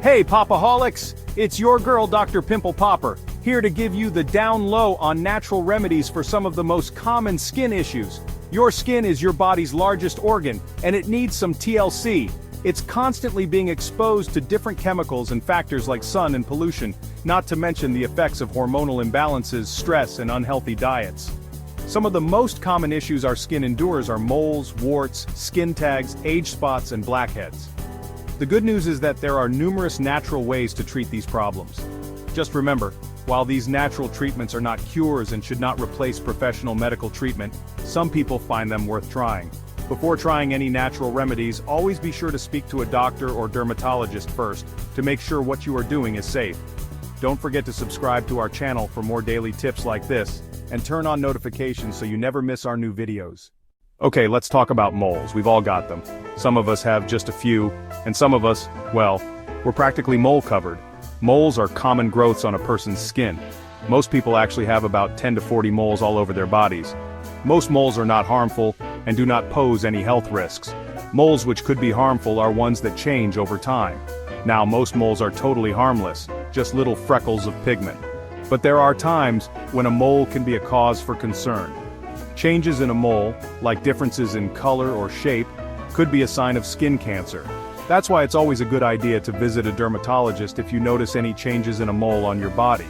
Hey Popaholics! It's your girl Dr. Pimple Popper, here to give you the down low on natural remedies for some of the most common skin issues. Your skin is your body's largest organ, and it needs some TLC. It's constantly being exposed to different chemicals and factors like sun and pollution, not to mention the effects of hormonal imbalances, stress, and unhealthy diets. Some of the most common issues our skin endures are moles, warts, skin tags, age spots, and blackheads. The good news is that there are numerous natural ways to treat these problems. Just remember, while these natural treatments are not cures and should not replace professional medical treatment, some people find them worth trying. Before trying any natural remedies, always be sure to speak to a doctor or dermatologist first, to make sure what you are doing is safe. Don't forget to subscribe to our channel for more daily tips like this, and turn on notifications so you never miss our new videos. Okay, let's talk about moles. We've all got them. Some of us have just a few, and some of us, well, we're practically mole covered. Moles are common growths on a person's skin. Most people actually have about 10 to 40 moles all over their bodies. Most moles are not harmful and do not pose any health risks. Moles which could be harmful are ones that change over time. Now, most moles are totally harmless, just little freckles of pigment. But there are times when a mole can be a cause for concern. Changes in a mole, like differences in color or shape, could be a sign of skin cancer. That's why it's always a good idea to visit a dermatologist if you notice any changes in a mole on your body.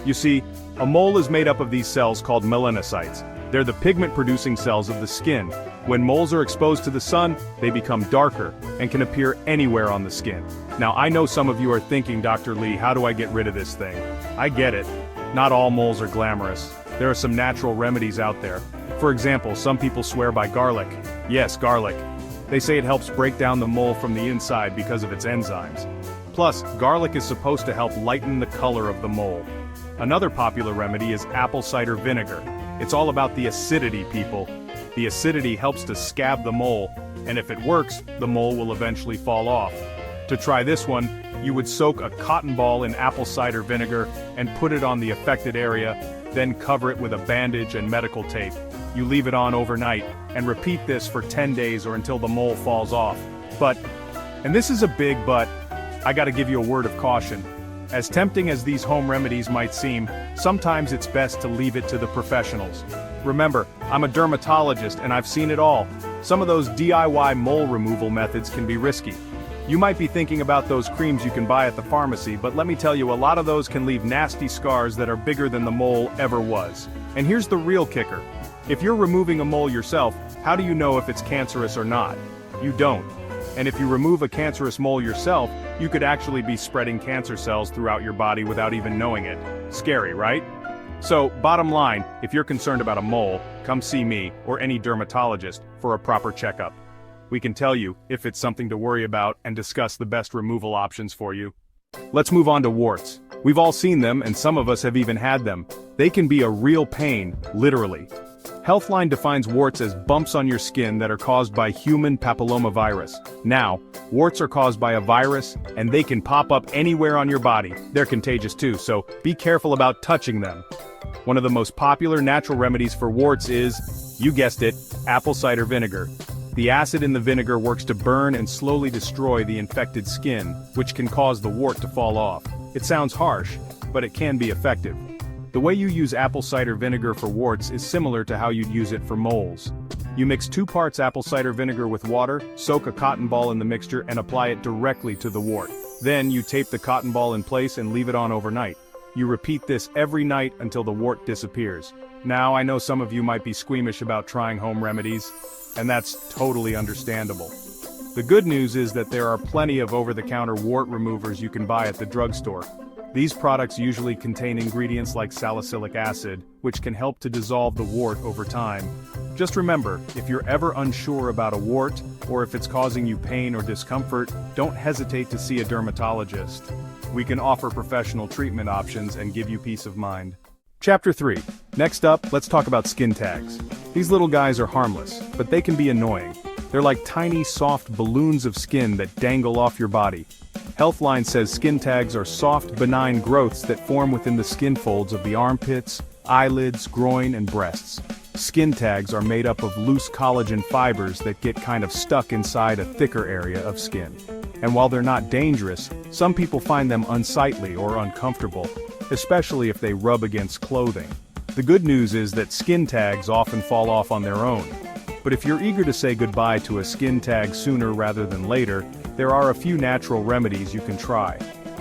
You see, a mole is made up of these cells called melanocytes. They're the pigment-producing cells of the skin. When moles are exposed to the sun, they become darker and can appear anywhere on the skin. Now, I know some of you are thinking, Dr. Lee, how do I get rid of this thing? I get it. Not all moles are glamorous. There are some natural remedies out there. For example, some people swear by garlic. Yes, garlic. They say it helps break down the mole from the inside because of its enzymes. Plus, garlic is supposed to help lighten the color of the mole. Another popular remedy is apple cider vinegar. It's all about the acidity, people. The acidity helps to scab the mole, and if it works, the mole will eventually fall off. To try this one, you would soak a cotton ball in apple cider vinegar and put it on the affected area, then cover it with a bandage and medical tape. You leave it on overnight, and repeat this for 10 days or until the mole falls off. But, and this is a big but, I gotta give you a word of caution. As tempting as these home remedies might seem, sometimes it's best to leave it to the professionals. Remember, I'm a dermatologist and I've seen it all. Some of those DIY mole removal methods can be risky. You might be thinking about those creams you can buy at the pharmacy, but let me tell you, a lot of those can leave nasty scars that are bigger than the mole ever was. And here's the real kicker. If you're removing a mole yourself, how do you know if it's cancerous or not? You don't. And if you remove a cancerous mole yourself, you could actually be spreading cancer cells throughout your body without even knowing it. Scary, right? So, bottom line, if you're concerned about a mole, come see me, or any dermatologist, for a proper checkup. We can tell you if it's something to worry about and discuss the best removal options for you. Let's move on to warts. We've all seen them, and some of us have even had them. They can be a real pain, literally. Healthline defines warts as bumps on your skin that are caused by human papillomavirus. Now, warts are caused by a virus, and they can pop up anywhere on your body. They're contagious too, so be careful about touching them. One of the most popular natural remedies for warts is, you guessed it, apple cider vinegar. The acid in the vinegar works to burn and slowly destroy the infected skin, which can cause the wart to fall off. It sounds harsh, but it can be effective. The way you use apple cider vinegar for warts is similar to how you'd use it for moles. You mix 2 parts apple cider vinegar with water, soak a cotton ball in the mixture and apply it directly to the wart. Then you tape the cotton ball in place and leave it on overnight. You repeat this every night until the wart disappears. Now, I know some of you might be squeamish about trying home remedies, and that's totally understandable. The good news is that there are plenty of over-the-counter wart removers you can buy at the drugstore. These products usually contain ingredients like salicylic acid, which can help to dissolve the wart over time. Just remember, if you're ever unsure about a wart, or if it's causing you pain or discomfort, don't hesitate to see a dermatologist. We can offer professional treatment options and give you peace of mind. Chapter 3. Next up, let's talk about skin tags. These little guys are harmless, but they can be annoying. They're like tiny, soft balloons of skin that dangle off your body. Healthline says skin tags are soft, benign growths that form within the skin folds of the armpits, eyelids, groin, and breasts. Skin tags are made up of loose collagen fibers that get kind of stuck inside a thicker area of skin. And while they're not dangerous, some people find them unsightly or uncomfortable, especially if they rub against clothing. The good news is that skin tags often fall off on their own. But if you're eager to say goodbye to a skin tag sooner rather than later, there are a few natural remedies you can try.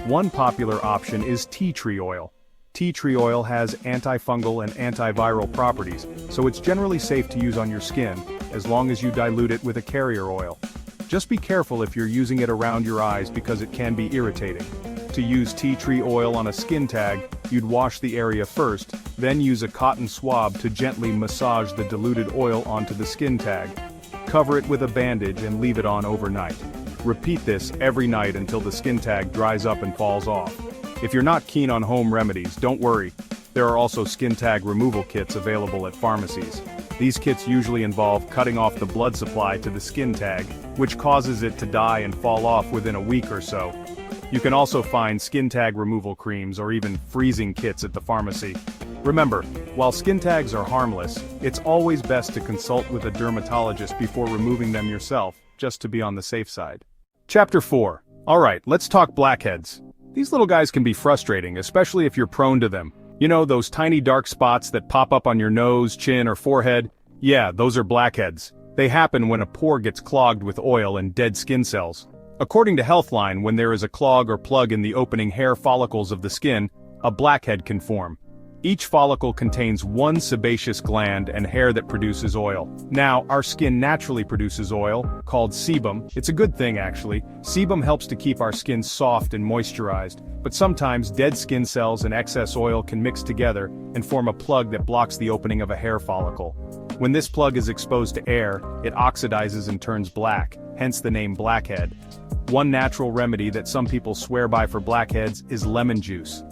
One popular option is tea tree oil. Tea tree oil has antifungal and antiviral properties, so it's generally safe to use on your skin, as long as you dilute it with a carrier oil. Just be careful if you're using it around your eyes because it can be irritating. To use tea tree oil on a skin tag, you'd wash the area first, then use a cotton swab to gently massage the diluted oil onto the skin tag. Cover it with a bandage and leave it on overnight. Repeat this every night until the skin tag dries up and falls off. If you're not keen on home remedies, don't worry. There are also skin tag removal kits available at pharmacies. These kits usually involve cutting off the blood supply to the skin tag, which causes it to die and fall off within a week or so. You can also find skin tag removal creams or even freezing kits at the pharmacy. Remember, while skin tags are harmless, it's always best to consult with a dermatologist before removing them yourself, just to be on the safe side. Chapter 4. Alright, let's talk blackheads. These little guys can be frustrating, especially if you're prone to them. You know, those tiny dark spots that pop up on your nose, chin, or forehead? Yeah, those are blackheads. They happen when a pore gets clogged with oil and dead skin cells. According to Healthline, when there is a clog or plug in the opening hair follicles of the skin, a blackhead can form. Each follicle contains one sebaceous gland and hair that produces oil. Now, our skin naturally produces oil, called sebum. It's a good thing actually. Sebum helps to keep our skin soft and moisturized, but sometimes dead skin cells and excess oil can mix together and form a plug that blocks the opening of a hair follicle. When this plug is exposed to air, it oxidizes and turns black, hence the name blackhead. One natural remedy that some people swear by for blackheads is lemon juice.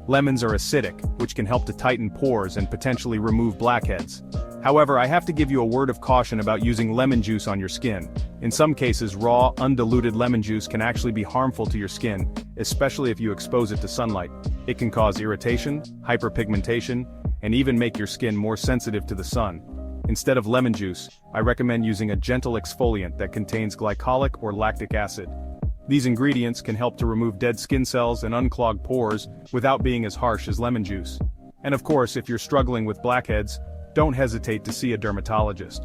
Lemons are acidic, which can help to tighten pores and potentially remove blackheads. However, I have to give you a word of caution about using lemon juice on your skin. In some cases, raw, undiluted lemon juice can actually be harmful to your skin, especially if you expose it to sunlight. It can cause irritation, hyperpigmentation, and even make your skin more sensitive to the sun. Instead of lemon juice, I recommend using a gentle exfoliant that contains glycolic or lactic acid. These ingredients can help to remove dead skin cells and unclog pores without being as harsh as lemon juice. And of course, if you're struggling with blackheads, don't hesitate to see a dermatologist.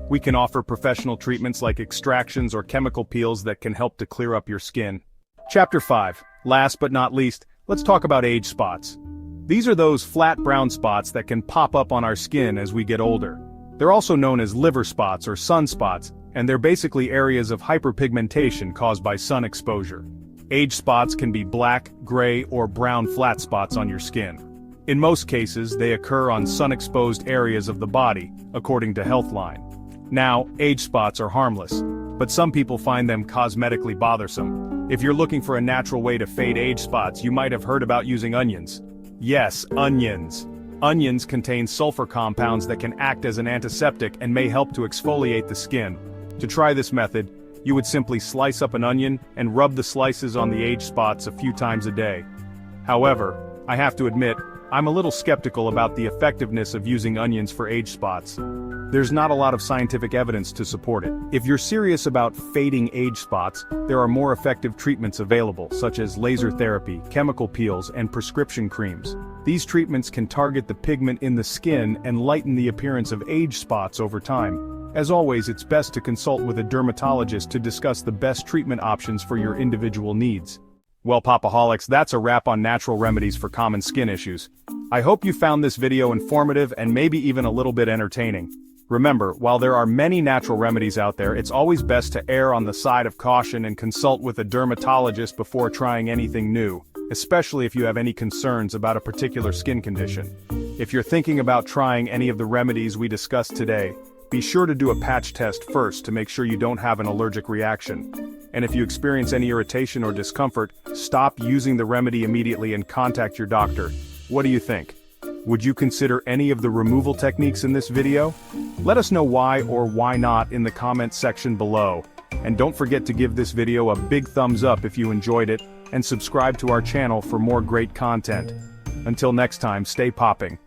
We can offer professional treatments like extractions or chemical peels that can help to clear up your skin. Chapter 5. Last but not least, let's talk about age spots. These are those flat brown spots that can pop up on our skin as we get older. They're also known as liver spots or sunspots, and they're basically areas of hyperpigmentation caused by sun exposure. Age spots can be black, gray, or brown flat spots on your skin. In most cases, they occur on sun-exposed areas of the body, according to Healthline. Now, age spots are harmless, but some people find them cosmetically bothersome. If you're looking for a natural way to fade age spots, you might have heard about using onions. Yes, onions. Onions contain sulfur compounds that can act as an antiseptic and may help to exfoliate the skin. To try this method, you would simply slice up an onion and rub the slices on the age spots a few times a day. However, I have to admit, I'm a little skeptical about the effectiveness of using onions for age spots. There's not a lot of scientific evidence to support it. If you're serious about fading age spots, there are more effective treatments available, such as laser therapy, chemical peels, and prescription creams. These treatments can target the pigment in the skin and lighten the appearance of age spots over time. As always, it's best to consult with a dermatologist to discuss the best treatment options for your individual needs. Well, Popaholics, that's a wrap on natural remedies for common skin issues. I hope you found this video informative and maybe even a little bit entertaining. Remember, while there are many natural remedies out there, it's always best to err on the side of caution and consult with a dermatologist before trying anything new, especially if you have any concerns about a particular skin condition. If you're thinking about trying any of the remedies we discussed today, be sure to do a patch test first to make sure you don't have an allergic reaction. And if you experience any irritation or discomfort, stop using the remedy immediately and contact your doctor. What do you think? Would you consider any of the removal techniques in this video? Let us know why or why not in the comments section below. And don't forget to give this video a big thumbs up if you enjoyed it, and subscribe to our channel for more great content. Until next time, stay popping.